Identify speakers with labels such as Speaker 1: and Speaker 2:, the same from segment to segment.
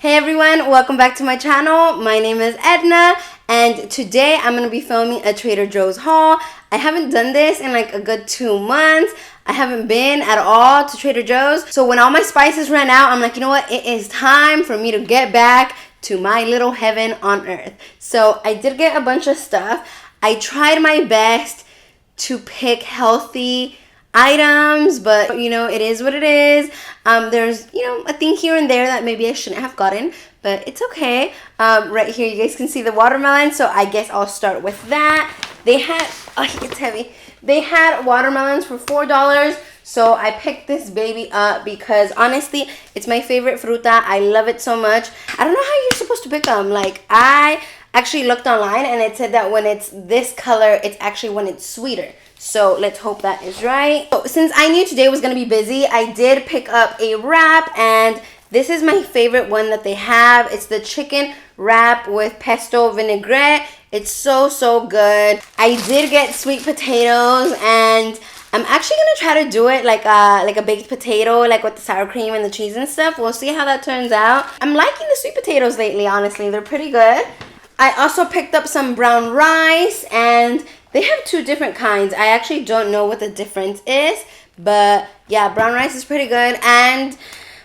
Speaker 1: Hey everyone, welcome back to my channel. My name is Edna and today I'm going to be filming a Trader Joe's haul. I haven't done this in like a good 2 months. I haven't been at all to Trader Joe's. So when all my spices ran out, I'm like, you know what? It is time for me to get back to my little heaven on earth. So I did get a bunch of stuff. I tried my best to pick healthy items, but you know, it is what it is. There's, you know, a thing here and there that maybe I shouldn't have gotten, but it's okay. Right here, you guys can see the watermelon, so I guess I'll start with that. They had, oh, it's heavy. They had watermelons for $4, so I picked this baby up because honestly, it's my favorite fruta. I love it so much. I don't know how you're supposed to pick them. Like, I actually looked online and it said that when it's this color, it's actually when it's sweeter. So let's hope that is right. So since I knew today was going to be busy, I did pick up a wrap, and this is my favorite one that they have. It's the chicken wrap with pesto vinaigrette. It's so good. I did get sweet potatoes, and I'm actually going to try to do it like a baked potato, like with the sour cream and the cheese and stuff. We'll see how that turns out. I'm liking the sweet potatoes lately, honestly. They're pretty good. I also picked up some brown rice, and they have 2 different kinds. I actually don't know what the difference is, but yeah, brown rice is pretty good. And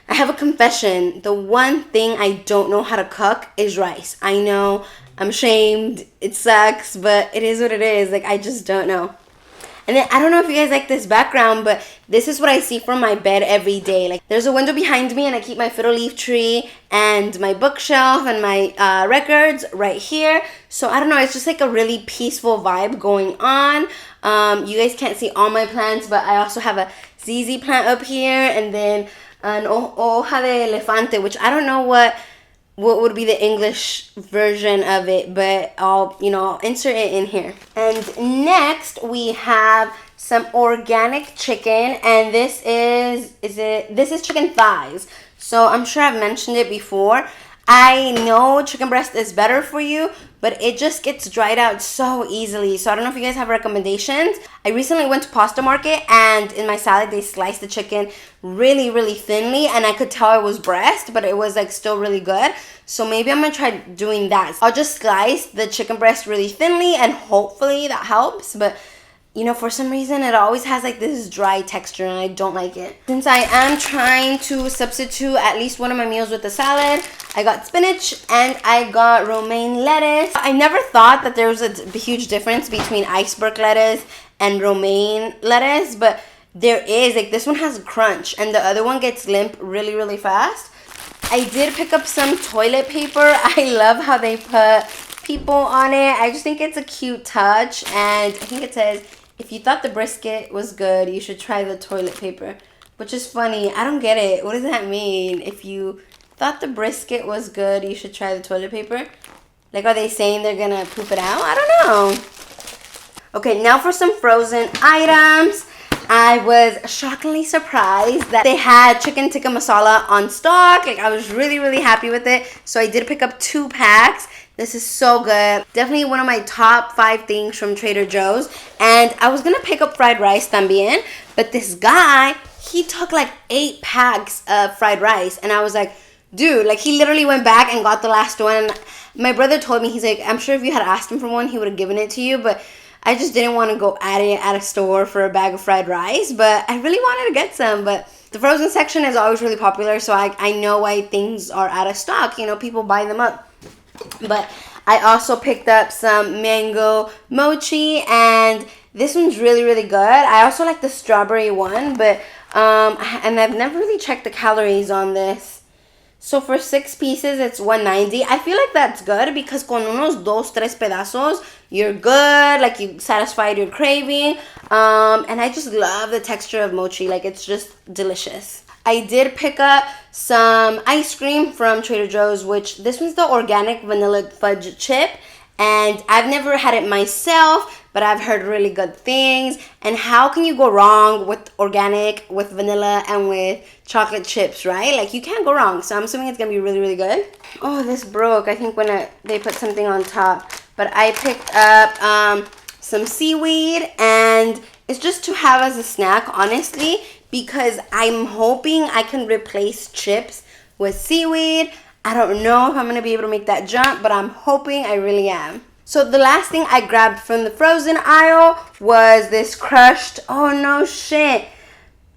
Speaker 1: I have a confession. The one thing I don't know how to cook is rice. I know, I'm ashamed, it sucks, but it is what it is. Like, I just don't know. And then I don't know if you guys like this background, but this is what I see from my bed every day. Like, there's a window behind me, and I keep my fiddle leaf tree and my bookshelf and my records right here. So I don't know, it's just like a really peaceful vibe going on. You guys can't see all my plants, but I also have a ZZ plant up here, and then an hoja de elefante, which I don't know what would be the English version of it, but I'll insert it in here. And next we have some organic chicken, and this is chicken thighs. So I'm sure I've mentioned it before. I know chicken breast is better for you, but it just gets dried out so easily. So I don't know if you guys have recommendations. I recently went to Pasta Market, and in my salad they sliced the chicken really thinly, and I could tell it was breast, but it was like still really good. So maybe I'm gonna try doing that. I'll just slice the chicken breast really thinly, and hopefully that helps. But you know, for some reason it always has like this dry texture, and I don't like it. Since I am trying to substitute at least one of my meals with a salad, I got spinach and I got romaine lettuce. I never thought that there was a huge difference between iceberg lettuce and romaine lettuce, but there is. Like, this one has crunch and the other one gets limp really fast. I did pick up some toilet paper. I love how they put people on it. I just think it's a cute touch, and I think it says, if you thought the brisket was good, you should try the toilet paper, which is funny. I don't get it. What does that mean? If you thought the brisket was good, you should try the toilet paper? Like, are they saying they're gonna poop it out? I don't know. Okay, now for some frozen items. I was shockingly surprised that they had chicken tikka masala on stock. Like, I was really happy with it. So I did pick up 2 packs. This is so good. Definitely one of my top 5 things from Trader Joe's. And I was gonna pick up fried rice también, but this guy, he took like 8 packs of fried rice, and I was like, dude, like, he literally went back and got the last one. My brother told me, he's like, I'm sure if you had asked him for one, he would have given it to you, but I just didn't want to go at it at a store for a bag of fried rice, but I really wanted to get some. But the frozen section is always really popular, so I know why things are out of stock. You know, people buy them up. But I also picked up some mango mochi, and this one's really good. I also like the strawberry one, but and I've never really checked the calories on this. So for 6 pieces, it's $1.90. I feel like that's good because con unos 2-3 pedazos, you're good. Like, you satisfied your craving. And I just love the texture of mochi. Like, it's just delicious. I did pick up some ice cream from Trader Joe's, which this one's the organic vanilla fudge chip. And I've never had it myself, but I've heard really good things. And how can you go wrong with organic, with vanilla, and with chocolate chips, right? Like, you can't go wrong. So I'm assuming it's going to be really good. Oh, this broke, I think, when they put something on top. But I picked up some seaweed, and it's just to have as a snack, honestly, because I'm hoping I can replace chips with seaweed. I don't know if I'm going to be able to make that jump, but I'm hoping I really am. So the last thing I grabbed from the frozen aisle was this crushed, oh no shit.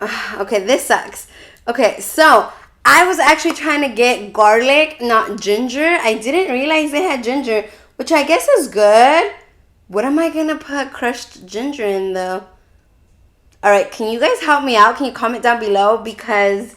Speaker 1: Okay, this sucks. Okay, so I was actually trying to get garlic, not ginger. I didn't realize they had ginger, which I guess is good. What am I going to put crushed ginger in though? Alright, can you guys help me out? Can you comment down below? Because,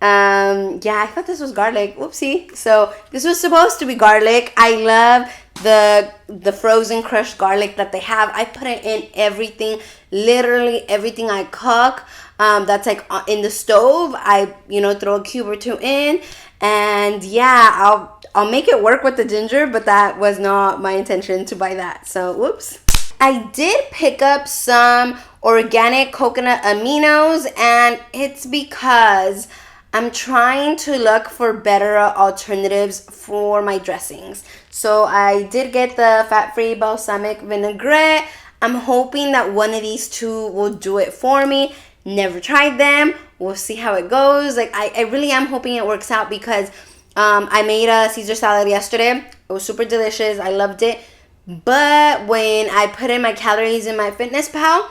Speaker 1: yeah, I thought this was garlic. Whoopsie. So, this was supposed to be garlic. I love the frozen crushed garlic that they have. I put it in everything. Literally everything I cook. That's like in the stove. I, throw a cube or two in. And, yeah, I'll make it work with the ginger. But that was not my intention to buy that. So, whoops. I did pick up some organic coconut aminos, and it's because I'm trying to look for better alternatives for my dressings. So I did get the fat-free balsamic vinaigrette. I'm hoping that one of these two will do it for me. Never tried them. We'll see how it goes. Like I really am hoping it works out because I made a Caesar salad yesterday. It was super delicious. I loved it. But when I put in my calories in my MyFitnessPal,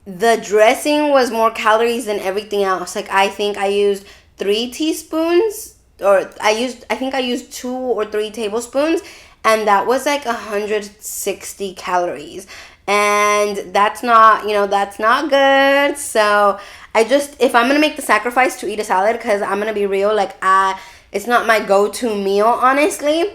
Speaker 1: the dressing was more calories than everything else. Like I think I used 3 teaspoons, or I think I used 2 or 3 tablespoons, and that was like 160 calories. And that's not, that's not good. So if I'm going to make the sacrifice to eat a salad, because I'm going to be real, like it's not my go-to meal, honestly.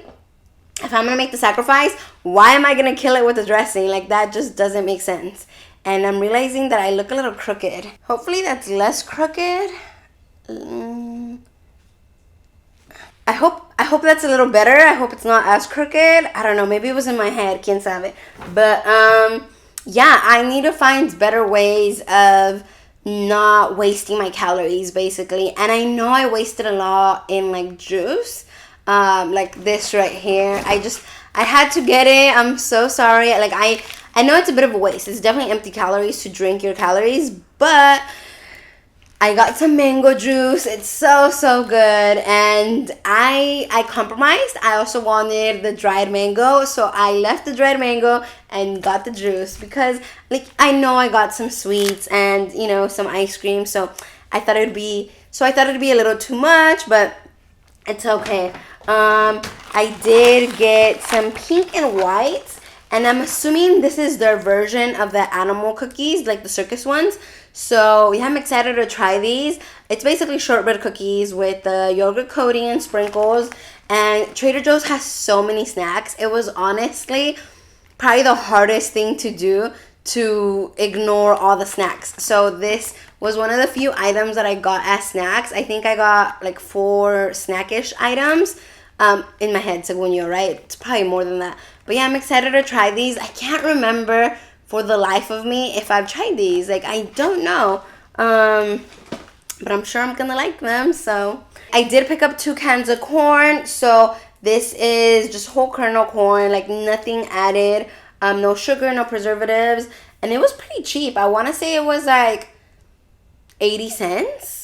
Speaker 1: If I'm going to make the sacrifice, why am I going to kill it with the dressing? Like, that just doesn't make sense. And I'm realizing that I look a little crooked. Hopefully that's less crooked. I hope that's a little better. I hope it's not as crooked. I don't know. Maybe it was in my head. Quien sabe. But, yeah, I need to find better ways of not wasting my calories, basically. And I know I wasted a lot in, like, juice. Like this right here. I had to get it. I'm so sorry. Like I know it's a bit of a waste. It's definitely empty calories to drink your calories, but I got some mango juice. It's so good. And I compromised. I also wanted the dried mango, so I left the dried mango and got the juice because like I know I got some sweets and some ice cream, so I thought it'd be a little too much, but it's okay. I did get some pink and white, and I'm assuming this is their version of the animal cookies, like the circus ones. So yeah, I'm excited to try these. It's basically shortbread cookies with the yogurt coating and sprinkles. And Trader Joe's has so many snacks. It was honestly probably the hardest thing to do, to ignore all the snacks. So this was one of the few items that I got as snacks. I think I got like 4 snackish items. In my head, según right? It's probably more than that. But yeah, I'm excited to try these. I can't remember for the life of me if I've tried these. Like, I don't know. But I'm sure I'm gonna like them. So I did pick up 2 cans of corn. So this is just whole kernel corn, like nothing added. No sugar, no preservatives. And it was pretty cheap. I want to say it was like 80 cents.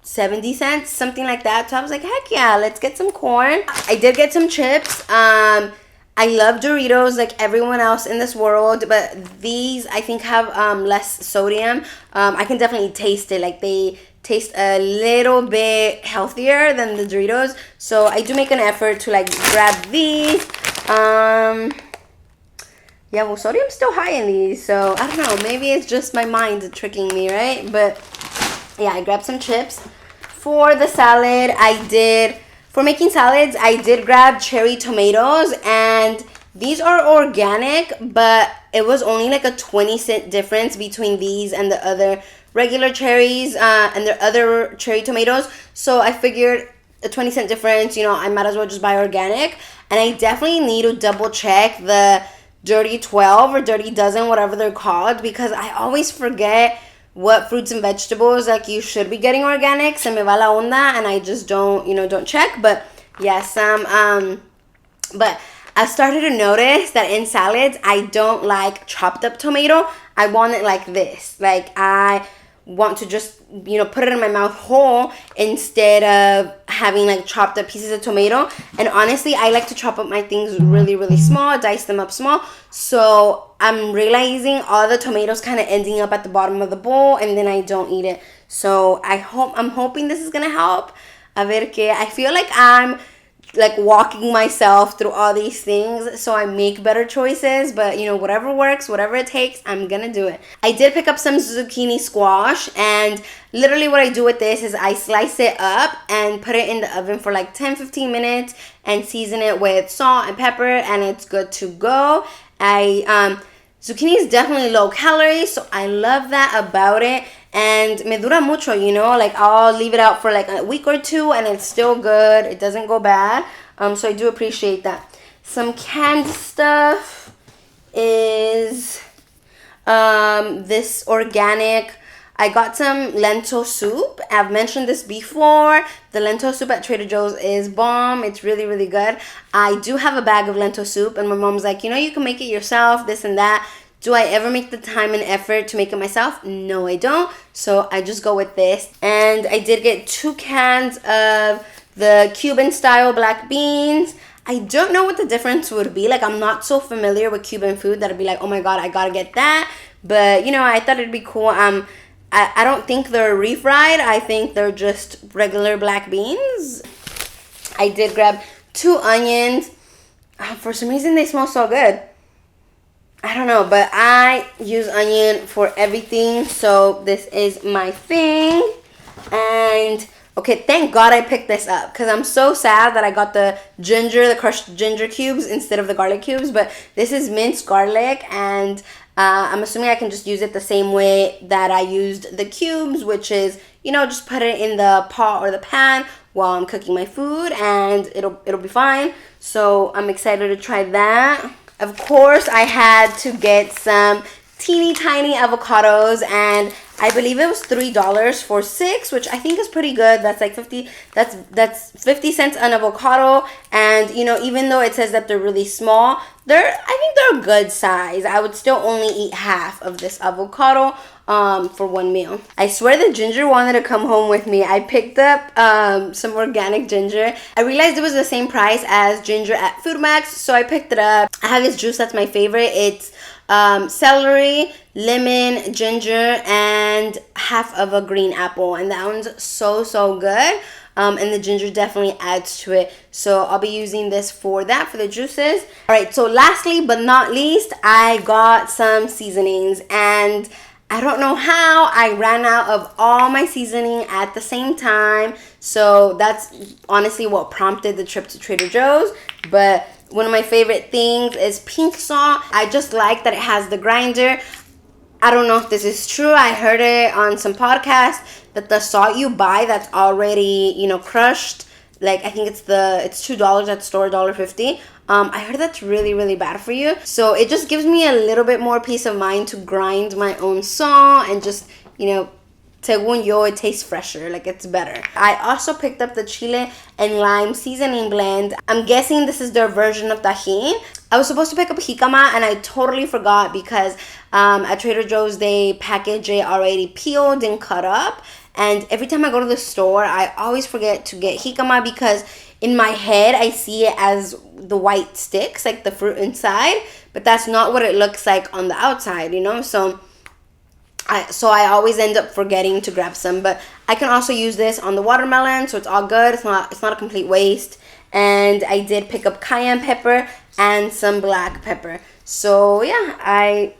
Speaker 1: 70 cents, something like that. So I was like, heck yeah, let's get some corn. I did get some chips. I love Doritos like everyone else in this world, but these I think have less sodium. I can definitely taste it. Like they taste a little bit healthier than the Doritos. So I do make an effort to like grab these. Yeah, well, sodium's still high in these, so I don't know. Maybe it's just my mind tricking me, right? But yeah, I grabbed some chips. For the salad, for making salads, I did grab cherry tomatoes, and these are organic, but it was only like a 20-cent difference between these and the other regular cherries and their other cherry tomatoes. So I figured a 20-cent difference, I might as well just buy organic. And I definitely need to double check the Dirty 12 or Dirty Dozen, whatever they're called, because I always forget what fruits and vegetables like you should be getting organic. Se me va la onda, and I just don't check. But yes, but I started to notice that in salads I don't like chopped up tomato. I want it like this. Like want to just, you know, put it in my mouth whole instead of having like chopped up pieces of tomato. And honestly, I like to chop up my things really, really small, dice them up small. So I'm realizing all the tomatoes kind of ending up at the bottom of the bowl, and then I don't eat it. So I'm hoping this is gonna help. A ver que, I feel like I'm like walking myself through all these things so I make better choices, but you know, whatever works, whatever it takes, I'm gonna do it. I did pick up some zucchini squash, and literally what I do with this is I slice it up and put it in the oven for like 10-15 minutes and season it with salt and pepper, and it's good to go. Zucchini is definitely low calorie, so I love that about it. And me dura mucho, you know, like I'll leave it out for like a week or two and it's still good. It doesn't go bad. So I do appreciate that. Some canned stuff is this organic. I got some lentil soup. I've mentioned this before. The lentil soup at Trader Joe's is bomb. It's really, really good. I do have a bag of lentil soup, and my mom's like, you know, you can make it yourself, this and that. Do I ever make the time and effort to make it myself? No, I don't. So I just go with this. And I did get 2 cans of the Cuban style black beans. I don't know what the difference would be. Like, I'm not so familiar with Cuban food that I'd be like, oh my God, I gotta get that. But, you know, I thought it'd be cool. I don't think they're refried. I think they're just regular black beans. I did grab 2 onions. For some reason, they smell so good. I don't know, but I use onion for everything, so this is my thing. And okay, thank God I picked this up, because I'm so sad that I got the crushed ginger cubes instead of the garlic cubes. But this is minced garlic, and I'm assuming I can just use it the same way that I used the cubes, which is, you know, just put it in the pot or the pan while I'm cooking my food, and it'll be fine. So I'm excited to try that. Of course, I had to get some teeny tiny avocados, and I believe it was $3 for 6, which I think is pretty good. That's like 50 cents an avocado. And you know, even though it says that they're really small, I think they're a good size. I would still only eat half of this avocado for one meal. I swear the ginger wanted to come home with me. I picked up some organic ginger. I realized it was the same price as ginger at Food Max, so I picked it up. I have this juice that's my favorite. It's celery, lemon, ginger, and half of a green apple, and that one's so good. And the ginger definitely adds to it, so I'll be using this for the juices. All right, so lastly but not least, I got some seasonings, and I don't know how I ran out of all my seasoning at the same time. So that's honestly what prompted the trip to Trader Joe's. But one of my favorite things is pink salt. I just like that it has the grinder. I don't know if this is true. I heard it on some podcasts that the salt you buy that's already, you know, crushed, like I think it's $2 at store, $1.50. I heard that's really, really bad for you. So it just gives me a little bit more peace of mind to grind my own salt, and just, you know, según yo, it tastes fresher, like it's better. I also picked up the Chile and lime seasoning blend. I'm guessing this is their version of tajin. I was supposed to pick up jicama, and I totally forgot, because at Trader Joe's they package it already peeled and cut up. And every time I go to the store, I always forget to get jicama, because in my head I see it as the white sticks, like the fruit inside, but that's not what it looks like on the outside, you know. So I always end up forgetting to grab some. But I can also use this on the watermelon, so it's all good. It's not a complete waste. And I did pick up cayenne pepper and some black pepper. So yeah, I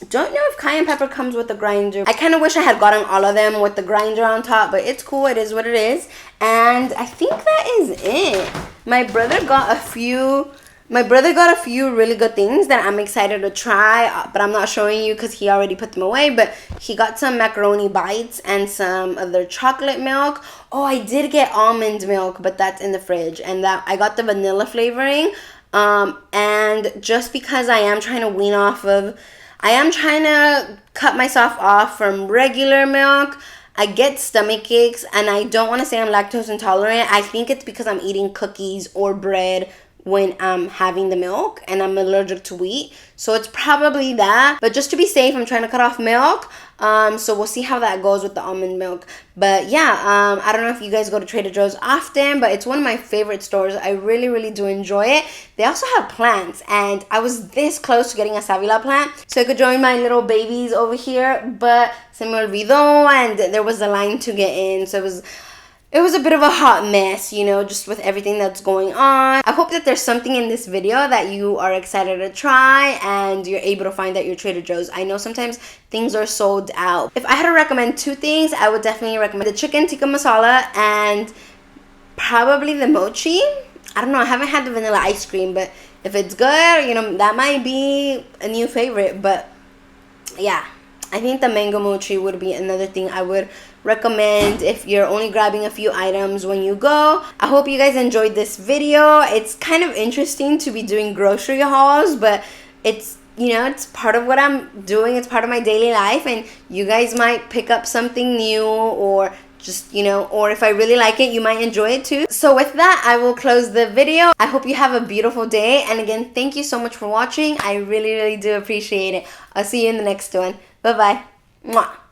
Speaker 1: don't know if cayenne pepper comes with a grinder. I kind of wish I had gotten all of them with the grinder on top, but it's cool. It is what it is. And I think that is it. My brother got a few really good things that I'm excited to try, but I'm not showing you because he already put them away. But he got some macaroni bites and some of their chocolate milk. Oh, I did get almond milk, but that's in the fridge. And that I got the vanilla flavoring. And just because I am trying to cut myself off from regular milk, I get stomach aches, and I don't want to say I'm lactose intolerant. I think it's because I'm eating cookies or bread when I'm having the milk, and I'm allergic to wheat, so it's probably that. But just to be safe, I'm trying to cut off milk. So we'll see how that goes with the almond milk. But yeah, I don't know if you guys go to Trader Joe's often, but it's one of my favorite stores. I really, really do enjoy it. They also have plants, and I was this close to getting a Savila plant so I could join my little babies over here, but se me olvidó, and there was a line to get in, so it was a bit of a hot mess, you know, just with everything that's going on. I hope that there's something in this video that you are excited to try and you're able to find at your Trader Joe's. I know sometimes things are sold out. If I had to recommend 2 things, I would definitely recommend the chicken tikka masala and probably the mochi. I don't know, I haven't had the vanilla ice cream, but if it's good, you know, that might be a new favorite. But yeah, I think the mango mochi would be another thing I would recommend if you're only grabbing a few items when you go. I hope you guys enjoyed this video. It's kind of interesting to be doing grocery hauls, but it's, you know, it's part of what I'm doing. It's part of my daily life, and you guys might pick up something new, or just, you know, or if I really like it, you might enjoy it too. So with that, I will close the video. I hope you have a beautiful day, and again, thank you so much for watching. I really, really do appreciate it. I'll see you in the next one. Bye bye. Mwah.